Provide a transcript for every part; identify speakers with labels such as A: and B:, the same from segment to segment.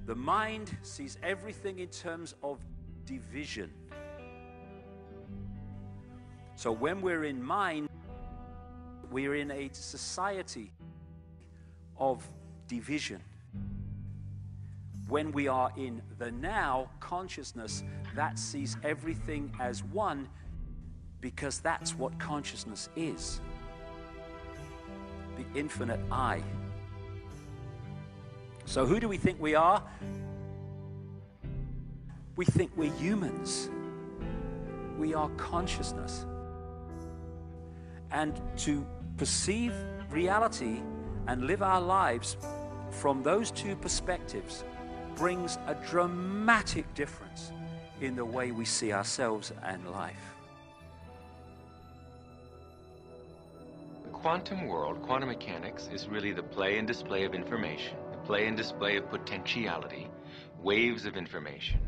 A: The mind sees everything in terms of division. So when we're in mind, we're in a society of division. When we are in the now consciousness, that sees everything as one, because that's what consciousness is. The infinite I. So who do we think we are? We think we're humans. We are consciousness. And to perceive reality and live our lives from those two perspectives brings a dramatic difference in the way we see ourselves and life.
B: The quantum world, quantum mechanics, is really the play and display of information, the play and display of potentiality, waves of information,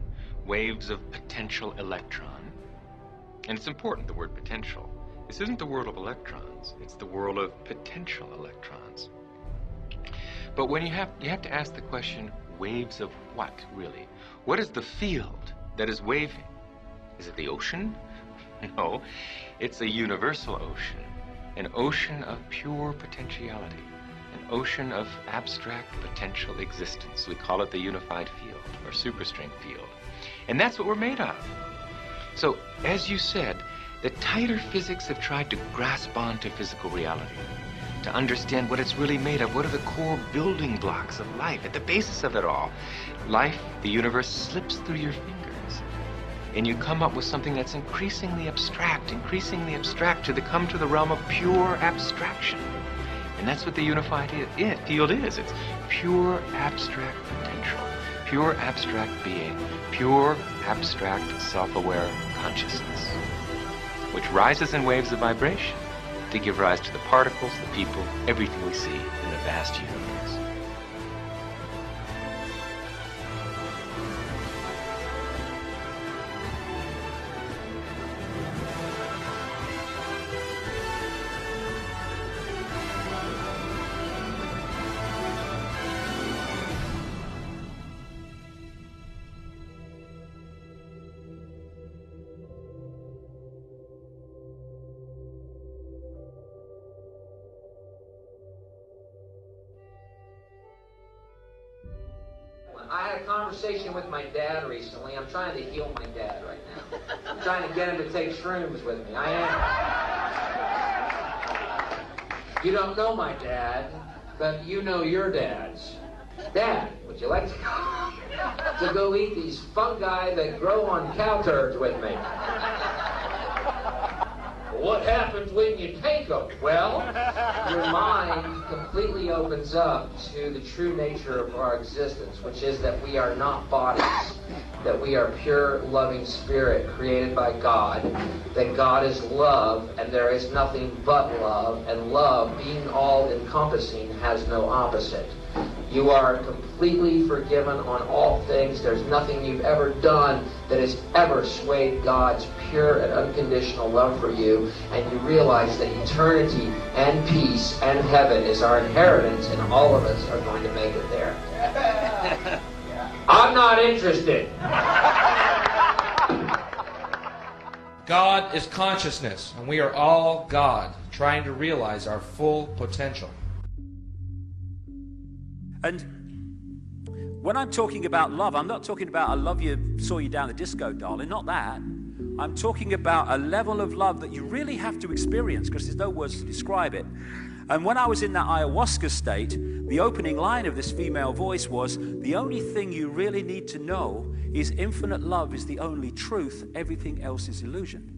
B: waves of potential electron. And it's important, the word potential. This isn't the world of electrons, it's the world of potential electrons. But when you have to ask the question, waves of what, really? What is the field that is waving? Is it the ocean? No, it's a universal ocean, an ocean of pure potentiality, an ocean of abstract potential existence. We call it the unified field, or superstring field. And that's what we're made of. So, as you said, the tighter physics have tried to grasp onto physical reality, to understand what it's really made of. What are the core building blocks of life, at the basis of it all? Life, the universe, slips through your fingers, and you come up with something that's increasingly abstract to come to the realm of pure abstraction. And that's what the unified field is. It's pure abstract potential, pure abstract being, pure abstract self-aware consciousness, which rises in waves of vibration to give rise to the particles, the people, everything we see in the vast universe.
C: I had a conversation with my dad recently. I'm trying to heal my dad right now. I'm trying to get him to take shrooms with me. I am. You don't know my dad, but you know your dad's. Dad, would you like to go eat these fungi that grow on cow turds with me? What happens when you take them? Well, your mind completely opens up to the true nature of our existence, which is that we are not bodies, that we are pure, loving spirit created by God, that God is love, and there is nothing but love, and love, being all-encompassing, has no opposite. You are completely forgiven on all things. There's nothing you've ever done that has ever swayed God's pure and unconditional love for you. And you realize that eternity and peace and heaven is our inheritance, and all of us are going to make it there. I'm not interested.
D: God is consciousness, and we are all God, trying to realize our full potential.
A: And when I'm talking about love, I'm not talking about I love you, saw you down the disco, darling, not that. I'm talking about a level of love that you really have to experience, because there's no words to describe it. And when I was in that ayahuasca state, the opening line of this female voice was, the only thing you really need to know is infinite love is the only truth, everything else is illusion.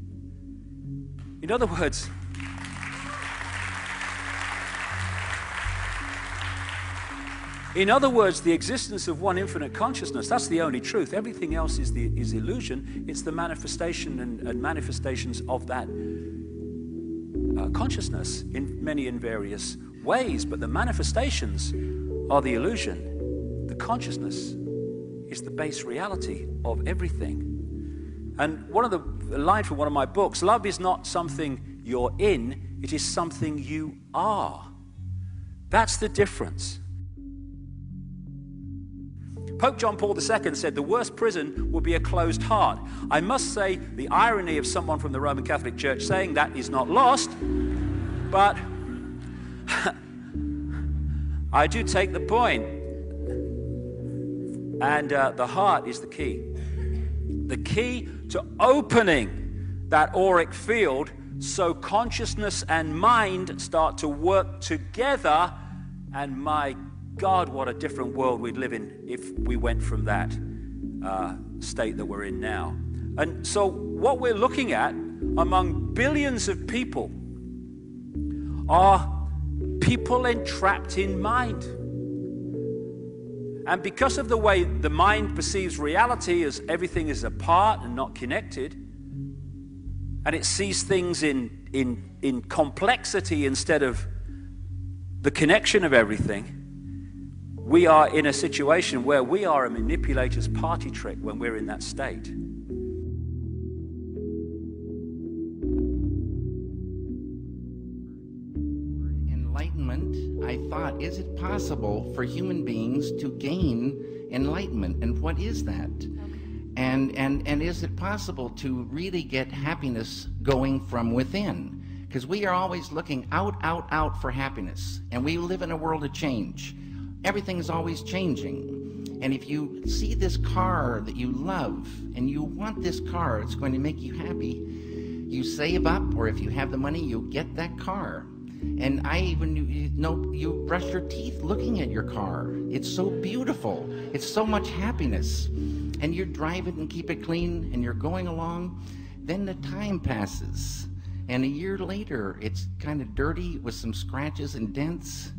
A: In other words, the existence of one infinite consciousness, that's the only truth. Everything else is illusion. It's the manifestation and manifestations of that consciousness in many and various ways. But the manifestations are the illusion. The consciousness is the base reality of everything. And one of the line from one of my books, love is not something you're in, it is something you are. That's the difference. Pope John Paul II said the worst prison will be a closed heart. I must say the irony of someone from the Roman Catholic Church saying that is not lost, but I do take the point. And the heart is the key. The key to opening that auric field so consciousness and mind start to work together. And my God, what a different world we'd live in if we went from that state that we're in now. And so what we're looking at among billions of people are people entrapped in mind. And because of the way the mind perceives reality as everything is apart and not connected, and it sees things in complexity instead of the connection of everything, we are in a situation where we are a manipulator's party trick when we're in that state.
E: Enlightenment, I thought, is it possible for human beings to gain enlightenment? And what is that? And is it possible to really get happiness going from within? Because we are always looking out for happiness. And we live in a world of change. Everything is always changing. And if you see this car that you love and you want this car, it's going to make you happy, you save up, or if you have the money, you get that car. And you brush your teeth looking at your car. It's so beautiful. It's so much happiness. And you drive it and keep it clean and you're going along. Then the time passes. And a year later, it's kind of dirty with some scratches and dents.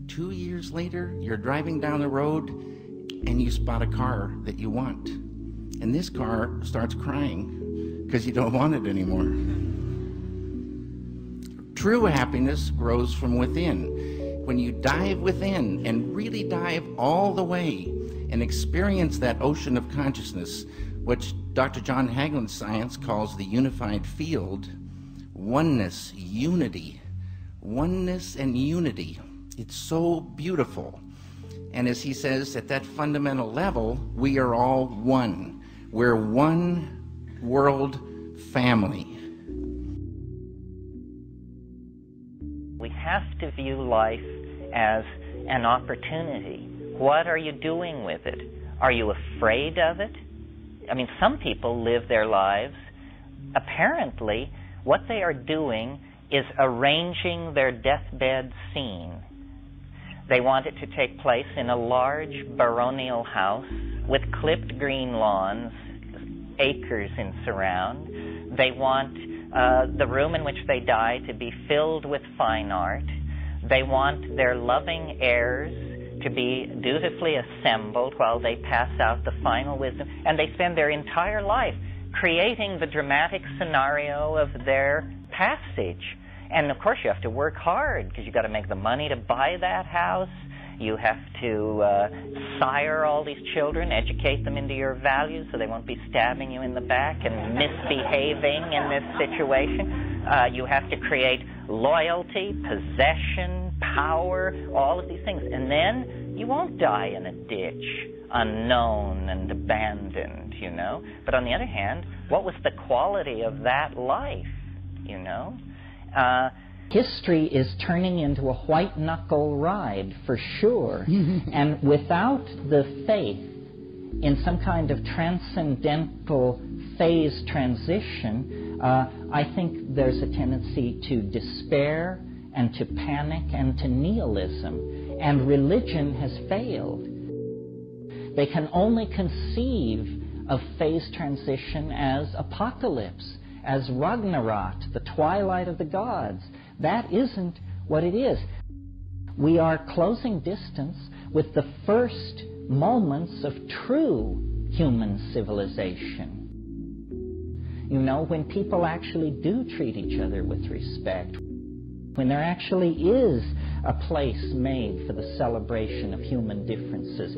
E: 2 years later, you're driving down the road and you spot a car that you want. And this car starts crying because you don't want it anymore. True happiness grows from within. When you dive within and really dive all the way and experience that ocean of consciousness, which Dr. John Hagelin's science calls the unified field, oneness, unity, oneness and unity. It's so beautiful. And as he says, at that fundamental level, we are all one. We're one world family.
F: We have to view life as an opportunity. What are you doing with it? Are you afraid of it? I mean, some people live their lives, apparently, what they are doing is arranging their deathbed scene. They want it to take place in a large baronial house with clipped green lawns, acres in surround. They want the room in which they die to be filled with fine art. They want their loving heirs to be dutifully assembled while they pass out the final wisdom. And they spend their entire life creating the dramatic scenario of their passage. And of course you have to work hard because you've got to make the money to buy that house. You have to sire all these children, educate them into your values so they won't be stabbing you in the back and misbehaving in this situation. You have to create loyalty, possession, power, all of these things. And then you won't die in a ditch, unknown and abandoned, you know. But on the other hand, what was the quality of that life, you know?
G: History is turning into a white-knuckle ride, for sure. And without the faith in some kind of transcendental phase transition, I think there's a tendency to despair and to panic and to nihilism. And religion has failed. They can only conceive of phase transition as apocalypse, as Ragnarok, the twilight of the gods. That isn't what it is. We are closing distance with the first moments of true human civilization. You know, when people actually do treat each other with respect, when there actually is a place made for the celebration of human differences,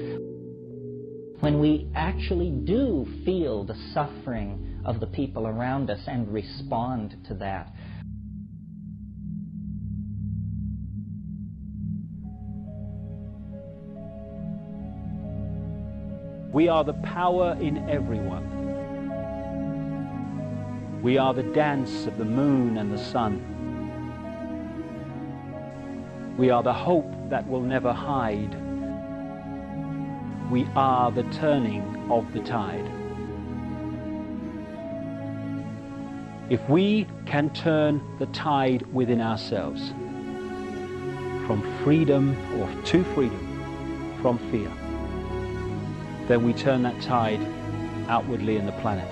G: when we actually do feel the suffering of the people around us and respond to that.
A: We are the power in everyone. We are the dance of the moon and the sun. We are the hope that will never hide. We are the turning of the tide. If we can turn the tide within ourselves, from freedom or to freedom, from fear, then we turn that tide outwardly in the planet.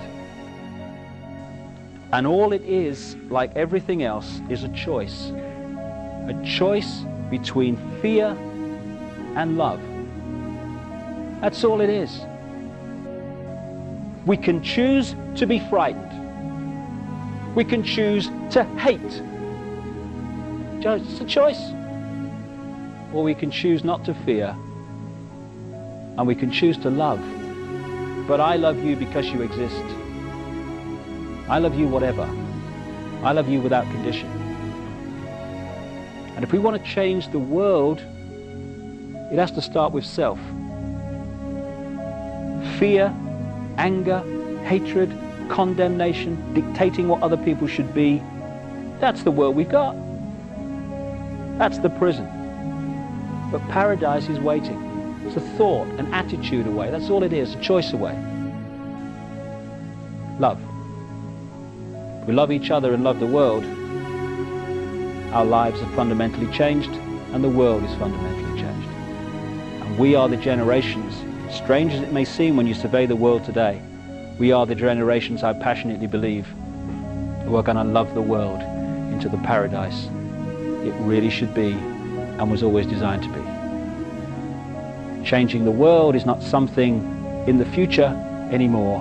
A: And all it is, like everything else, is a choice. A choice between fear and love. That's all it is. We can choose to be frightened. We can choose to hate. It's a choice. Or we can choose not to fear, and we can choose to love. But I love you because you exist. I love you whatever. I love you without condition. And if we want to change the world, it has to start with self. Fear, anger, hatred, condemnation, dictating what other people should be, that's the world we've got. That's the prison. But paradise is waiting. It's a thought, an attitude away. That's all it is, a choice away. Love. If we love each other and love the world, our lives are fundamentally changed and the world is fundamentally changed. And we are the generations, strange as it may seem when you survey the world today, we are the generations, I passionately believe, who are going to love the world into the paradise it really should be and was always designed to be. Changing the world is not something in the future anymore.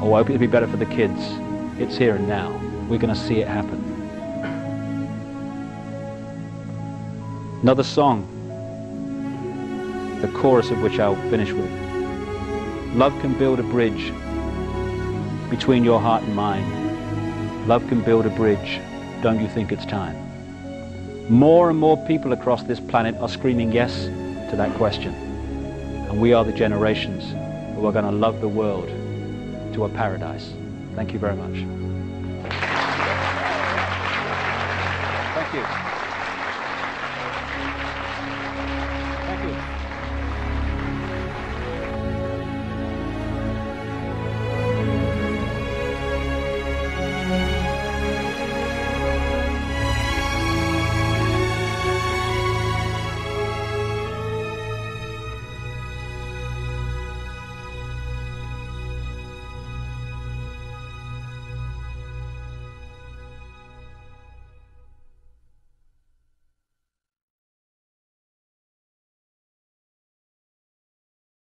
A: Oh, I hope it'll be better for the kids. It's here and now. We're going to see it happen. Another song, the chorus of which I'll finish with. Love can build a bridge between your heart and mine. Love can build a bridge. Don't you think it's time? More and more people across this planet are screaming yes to that question. And we are the generations who are going to love the world to a paradise. Thank you very much.